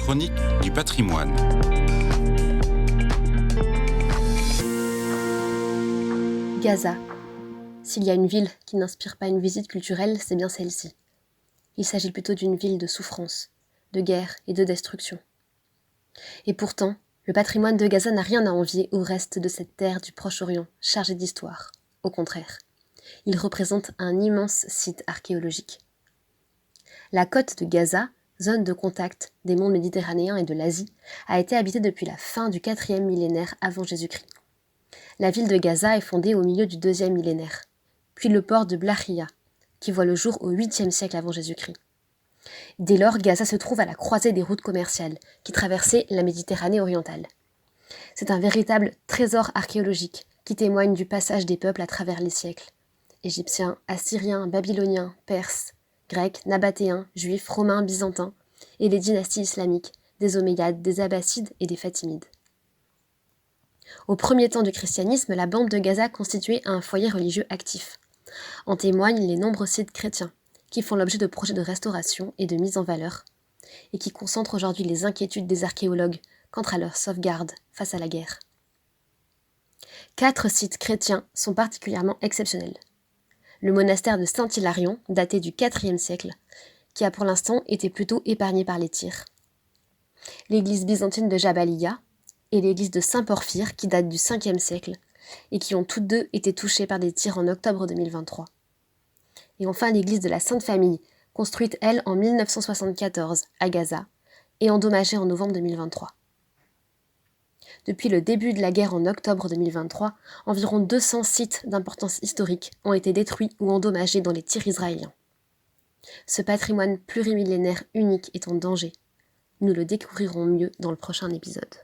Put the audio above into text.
Chronique du patrimoine. Gaza. S'il y a une ville qui n'inspire pas une visite culturelle, c'est bien celle-ci. Il s'agit plutôt d'une ville de souffrance, de guerre et de destruction. Et pourtant, le patrimoine de Gaza n'a rien à envier au reste de cette terre du Proche-Orient, chargée d'histoire. Au contraire, il représente un immense site archéologique. La côte de Gaza, zone de contact des mondes méditerranéens et de l'Asie, a été habitée depuis la fin du 4e millénaire avant Jésus-Christ. La ville de Gaza est fondée au milieu du 2e millénaire, puis le port de Blachia, qui voit le jour au 8e siècle avant Jésus-Christ. Dès lors, Gaza se trouve à la croisée des routes commerciales qui traversaient la Méditerranée orientale. C'est un véritable trésor archéologique qui témoigne du passage des peuples à travers les siècles. Égyptiens, Assyriens, Babyloniens, Perses, Grecs, Nabatéens, Juifs, Romains, Byzantins, et les dynasties islamiques, des Omeyyades, des Abbassides et des Fatimides. Au premier temps du christianisme, la bande de Gaza constituait un foyer religieux actif. En témoignent les nombreux sites chrétiens, qui font l'objet de projets de restauration et de mise en valeur, et qui concentrent aujourd'hui les inquiétudes des archéologues quant à leur sauvegarde face à la guerre. 4 sites chrétiens sont particulièrement exceptionnels. Le monastère de Saint-Hilarion, daté du IVe siècle, qui a pour l'instant été plutôt épargné par les tirs. L'église byzantine de Jabalia et l'église de Saint-Porphyre, qui date du 5e siècle, et qui ont toutes deux été touchées par des tirs en octobre 2023. Et enfin l'église de la Sainte Famille, construite elle en 1974 à Gaza, et endommagée en novembre 2023. Depuis le début de la guerre en octobre 2023, environ 200 sites d'importance historique ont été détruits ou endommagés dans les tirs israéliens. Ce patrimoine plurimillénaire unique est en danger. Nous le découvrirons mieux dans le prochain épisode.